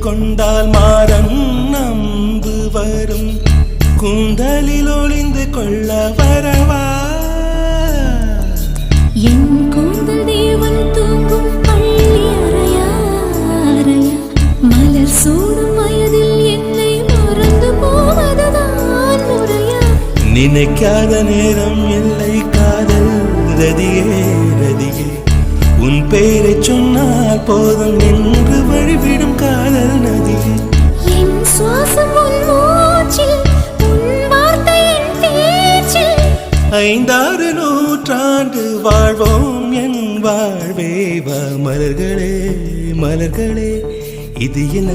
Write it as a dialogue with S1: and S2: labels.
S1: கொண்டால் மாறன் நம்பு வரும் கூந்தலில் ஒளிந்து கொள்ள வரவா
S2: என் கூந்தல் தேவன் தூங்கும் பள்ளி அறையா அறையா மலர் சூடும் வயதில் என்னை மறந்து போவதுதான் முறையா
S1: நினைக்காத நேரம் இல்லை காதல் ரதியே ரதியே உன் பெயரை சொன்னால் போதும் என்று வழிவிடும் காதல் நதியே
S2: என் சுவாசம் உன் மூச்சில் உன் வார்த்தை என் பேச்சில்
S1: 5-6 நூற்றாண்டு வாழ்வோம் என் வாழ்வே வா மலர்களே மலர்களே இது என்ன